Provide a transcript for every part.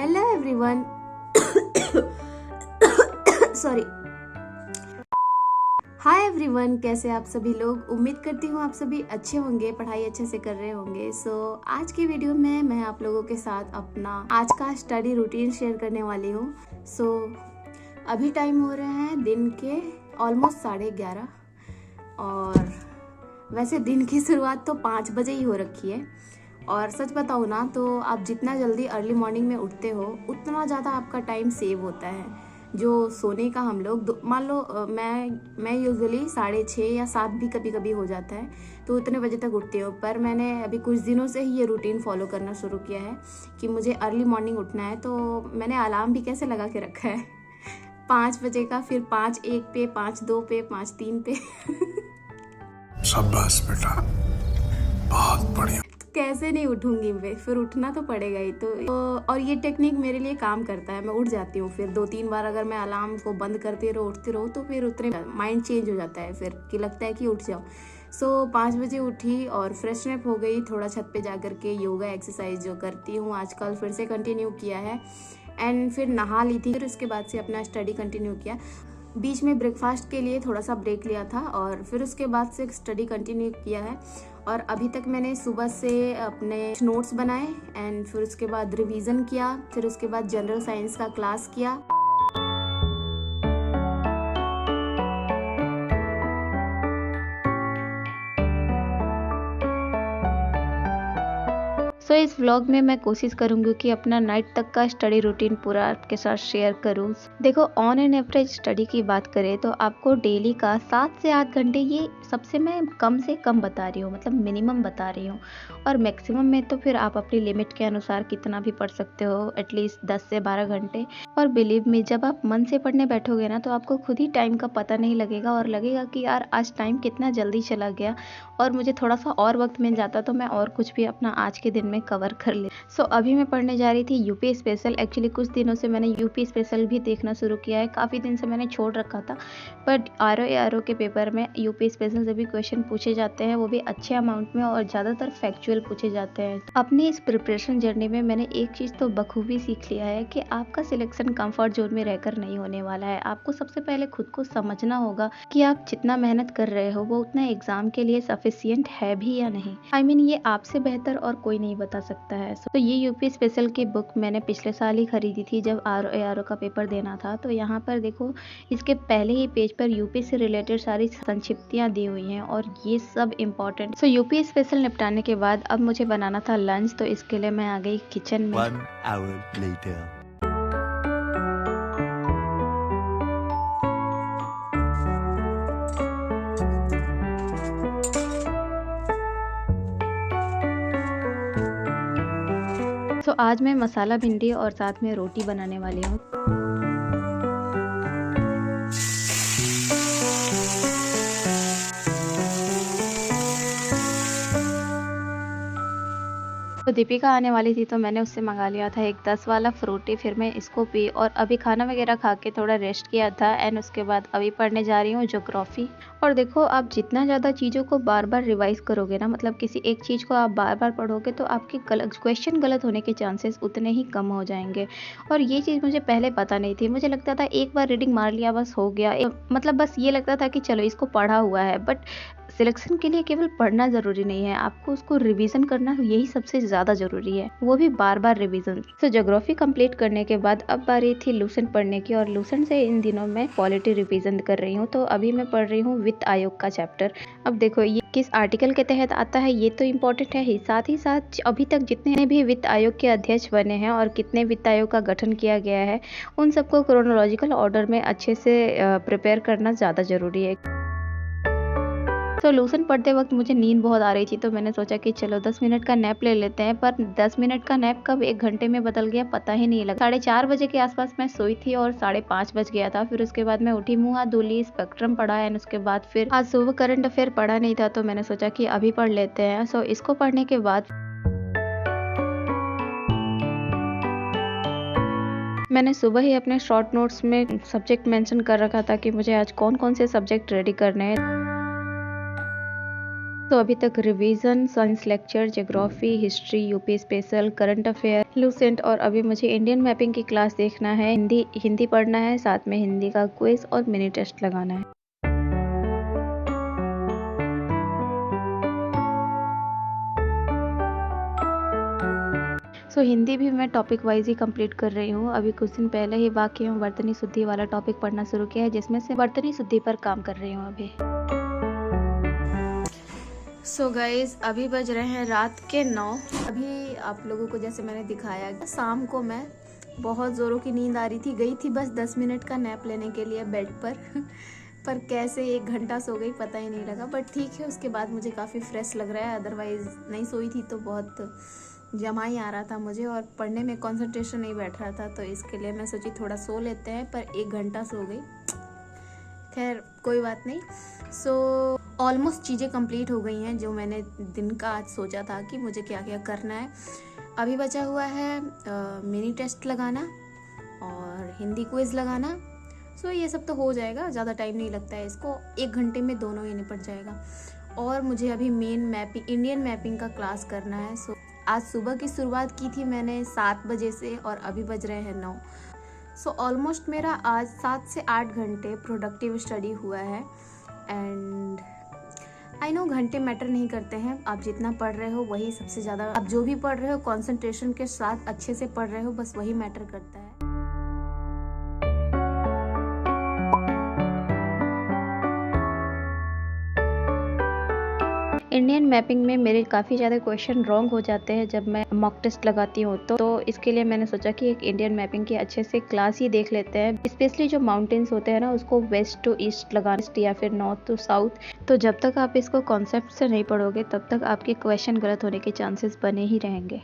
Hello everyone. Sorry. Hi everyone, कैसे आप सभी लोग। उम्मीद करती हूँ आप सभी अच्छे होंगे, पढ़ाई अच्छे से कर रहे होंगे। आज की वीडियो में मैं आप लोगों के साथ अपना आज का स्टडी रूटीन शेयर करने वाली हूँ। अभी टाइम हो रहे हैं दिन के ऑलमोस्ट 11:30 और वैसे दिन की शुरुआत तो 5 बजे ही हो रखी है। और सच बताऊँ ना तो आप जितना जल्दी अर्ली मॉर्निंग में उठते हो उतना ज़्यादा आपका टाइम सेव होता है। जो सोने का हम लोग मान लो मैं यूजुअली 6:30 या 7 भी कभी कभी हो जाता है, तो उतने बजे तक उठती हूँ। पर मैंने अभी कुछ दिनों से ही ये रूटीन फॉलो करना शुरू किया है कि मुझे अर्ली मॉर्निंग उठना है। तो मैंने अलार्म भी कैसे लगा के रखा है 5 बजे का, फिर 5:01 पे, 5:02 पे, 5:03 पे। शाबाश बेटा, बहुत बढ़िया। कैसे नहीं उठूंगी मैं, फिर उठना तो पड़ेगा ही। तो और ये टेक्निक मेरे लिए काम करता है। मैं उठ जाती हूँ, फिर 2-3 बार अगर मैं अलार्म को बंद करती रहूँ उठती रहूँ तो फिर उतने माइंड चेंज हो जाता है, फिर कि लगता है कि उठ जाओ। 5 बजे उठी और फ्रेशनअप हो गई, थोड़ा छत पे जा करके योगा एक्सरसाइज जो करती हूँ आजकल फिर से कंटिन्यू किया है। एंड फिर नहा ली थी, फिर उसके बाद से अपना स्टडी कंटिन्यू किया। बीच में ब्रेकफास्ट के लिए थोड़ा सा ब्रेक लिया था और फिर उसके बाद से स्टडी कंटिन्यू किया है। और अभी तक मैंने सुबह से अपने नोट्स बनाए एंड फिर उसके बाद रिवीजन किया, फिर उसके बाद जनरल साइंस का क्लास किया। इस व्लॉग में मैं कोशिश करूंगी कि अपना नाइट तक का स्टडी रूटीन पूरा आपके साथ शेयर करूं। देखो, ऑन एन एवरेज स्टडी की बात करें तो आपको डेली का 7 से 8 घंटे, ये सबसे मैं कम से कम बता रही हूँ, मतलब मिनिमम बता रही हूँ। और मैक्सिमम में तो फिर आप अपनी लिमिट के अनुसार कितना भी पढ़ सकते हो, एटलीस्ट 10 से 12 घंटे। और बिलीव मी, जब आप मन से पढ़ने बैठोगे ना तो आपको खुद ही टाइम का पता नहीं लगेगा और लगेगा कि यार आज टाइम कितना जल्दी चला गया और मुझे थोड़ा सा और वक्त मिल जाता तो मैं और कुछ भी अपना आज के दिन में कवर कर ले। अभी मैं पढ़ने जा रही थी यूपी स्पेशल। एक्चुअली कुछ दिनों से मैंने यूपी स्पेशल भी देखना शुरू किया है, काफ़ी दिन से मैंने छोड़ रखा था। बट आरओ के पेपर में यूपी स्पेशल से भी क्वेश्चन पूछे जाते हैं, वो भी अच्छे अमाउंट में और ज़्यादातर फैक्चुअल पूछे जाते हैं। अपनी इस प्रिपरेशन जर्नी में मैंने एक चीज़ तो बखूबी सीख लिया है कि आपका सिलेक्शन कंफर्ट जोन में रहकर नहीं होने वाला है। आपको सबसे पहले खुद को समझना होगा कि आप जितना मेहनत कर रहे हो वो उतना एग्जाम के लिए सफिशिएंट है भी या नहीं। I mean, ये आपसे बेहतर और कोई नहीं बता सकता है। तो ये यूपी स्पेशल की बुक मैंने पिछले साल ही खरीदी थी जब आरओ का पेपर देना था। तो यहाँ पर देखो, इसके पहले ही पेज पर यूपी से रिलेटेड सारी संक्षिप्तियाँ दी हुई हैं और ये सब इम्पोर्टेंट। यूपी स्पेशल निपटाने के बाद अब मुझे बनाना था लंच, तो इसके लिए मैं आ गई किचन में। 1 hour later. आज मैं मसाला भिंडी और साथ में रोटी बनाने वाली हूँ। तो दीपिका आने वाली थी तो मैंने उससे मंगा लिया था एक 10 वाला फ्रूटी। फिर मैं इसको पी और अभी खाना वगैरह खा के थोड़ा रेस्ट किया था एंड उसके बाद अभी पढ़ने जा रही हूँ ज्योग्राफी। और देखो, आप जितना ज़्यादा चीज़ों को बार बार रिवाइज करोगे ना, मतलब किसी एक चीज़ को आप बार बार पढ़ोगे तो आपके क्वेश्चन गलत होने के चांसेस उतने ही कम हो जाएंगे। और ये चीज़ मुझे पहले पता नहीं थी। मुझे लगता था एक बार रीडिंग मार लिया बस हो गया, मतलब बस ये लगता था कि चलो इसको पढ़ा हुआ है। बट सिलेक्शन के लिए केवल पढ़ना ज़रूरी नहीं है, आपको उसको रिवीजन करना यही सबसे ज़्यादा ज़रूरी है, वो भी बार बार रिवीजन। ज्योग्राफी कंप्लीट करने के बाद अब बारी थी लूसेंट पढ़ने की और लूसेंट से इन दिनों मैं पॉलिटी रिवीजन कर रही हूँ। तो अभी मैं पढ़ रही हूँ वित्त आयोग का चैप्टर। अब देखो, ये किस आर्टिकल के तहत आता है ये तो इम्पोर्टेंट है ही, साथ ही साथ अभी तक जितने भी वित्त आयोग के अध्यक्ष बने हैं और कितने वित्त आयोग का गठन किया गया है उन सबको क्रोनोलॉजिकल ऑर्डर में अच्छे से प्रिपेयर करना ज़्यादा ज़रूरी है। लूसेंट पढ़ते वक्त मुझे नींद बहुत आ रही थी तो मैंने सोचा कि चलो 10 मिनट का नैप ले लेते हैं। पर 10 मिनट का नैप कब 1 घंटे में बदल गया पता ही नहीं लगा। 4:30 बजे के आसपास मैं सोई थी और 5:30 बज गया था। फिर उसके बाद मैं उठी, मुंह हाथ धो ली, स्पेक्ट्रम पढ़ा एंड उसके बाद फिर आज सुबह करंट अफेयर पढ़ा नहीं था तो मैंने सोचा कि अभी पढ़ लेते हैं। इसको पढ़ने के बाद मैंने सुबह ही अपने शॉर्ट नोट्स में सब्जेक्ट मेंशन कर रखा था कि मुझे आज कौन कौन से सब्जेक्ट रेडी करने हैं। तो अभी तक revision, science lecture, geography, history, UP special, current affair, Lucent और अभी मुझे इंडियन मैपिंग की क्लास देखना है, हिंदी पढ़ना है, साथ में हिंदी का क्विज और मिनी टेस्ट लगाना है। हिंदी भी मैं टॉपिक वाइज ही कंप्लीट कर रही हूँ। अभी कुछ दिन पहले ही वाक्य एवं वर्तनी शुद्धि वाला टॉपिक पढ़ना शुरू किया है, जिसमें से वर्तनी शुद्धि पर काम कर रही हूँ अभी। गाइज अभी बज रहे हैं रात के 9। अभी आप लोगों को जैसे मैंने दिखाया, शाम को मैं बहुत ज़ोरों की नींद आ रही थी, गई थी बस 10 मिनट का नैप लेने के लिए बेड पर कैसे 1 घंटा सो गई पता ही नहीं लगा। बट ठीक है, उसके बाद मुझे काफ़ी फ्रेश लग रहा है। अदरवाइज़ नहीं सोई थी तो बहुत जमा ही आ रहा था मुझे और पढ़ने में कंसंट्रेशन नहीं बैठ रहा था, तो इसके लिए मैं सोची थोड़ा सो लेते हैं, पर 1 घंटा सो गई। खैर कोई बात नहीं। ऑलमोस्ट चीज़ें कंप्लीट हो गई हैं जो मैंने दिन का आज सोचा था कि मुझे क्या क्या करना है। अभी बचा हुआ है मिनी टेस्ट लगाना और हिंदी क्विज लगाना। ये सब तो हो जाएगा, ज़्यादा टाइम नहीं लगता है इसको, 1 घंटे में दोनों ही निपट जाएगा। और मुझे अभी मेन मैपिंग, इंडियन मैपिंग का क्लास करना है। आज सुबह की शुरुआत की थी मैंने 7 बजे से और अभी बज रहे हैं 9। ऑलमोस्ट मेरा आज 7 से 8 घंटे प्रोडक्टिव स्टडी हुआ है। एंड आई नो घंटे मैटर नहीं करते हैं, आप जितना पढ़ रहे हो वही सबसे ज़्यादा, आप जो भी पढ़ रहे हो कंसंट्रेशन के साथ अच्छे से पढ़ रहे हो, बस वही मैटर करता है। इंडियन मैपिंग में मेरे काफ़ी ज़्यादा क्वेश्चन रॉन्ग हो जाते हैं जब मैं मॉक टेस्ट लगाती हूँ, तो इसके लिए मैंने सोचा कि एक इंडियन मैपिंग की अच्छे से क्लास ही देख लेते हैं। स्पेशली जो माउंटेन्स होते हैं ना, उसको वेस्ट टू ईस्ट लगाना या फिर नॉर्थ टू साउथ। तो जब तक आप इसको कॉन्सेप्ट से नहीं पढ़ोगे तब तक आपके क्वेश्चन गलत होने के चांसेस बने ही रहेंगे।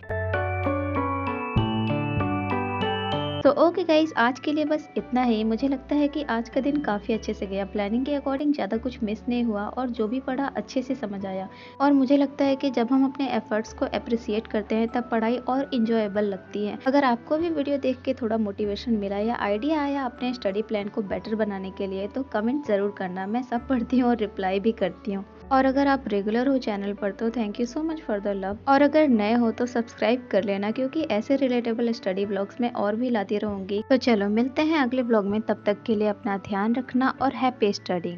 तो ओके गाइज, आज के लिए बस इतना ही। मुझे लगता है कि आज का दिन काफ़ी अच्छे से गया, प्लानिंग के अकॉर्डिंग ज़्यादा कुछ मिस नहीं हुआ और जो भी पढ़ा अच्छे से समझ आया। और मुझे लगता है कि जब हम अपने एफर्ट्स को अप्रिसिएट करते हैं तब पढ़ाई और इंजॉयबल लगती है। अगर आपको भी वीडियो देख के थोड़ा मोटिवेशन मिला या आइडिया आया अपने स्टडी प्लान को बेटर बनाने के लिए, तो कमेंट ज़रूर करना। मैं सब पढ़ती हूँ और रिप्लाई भी करती हूँ। और अगर आप रेगुलर हो चैनल पर तो thank you so much for the love. और अगर नए हो तो सब्सक्राइब कर लेना, क्योंकि ऐसे रिलेटेबल स्टडी ब्लॉग्स में और भी लाती रहूंगी। तो चलो मिलते हैं अगले ब्लॉग में, तब तक के लिए अपना ध्यान रखना और हैप्पी स्टडी।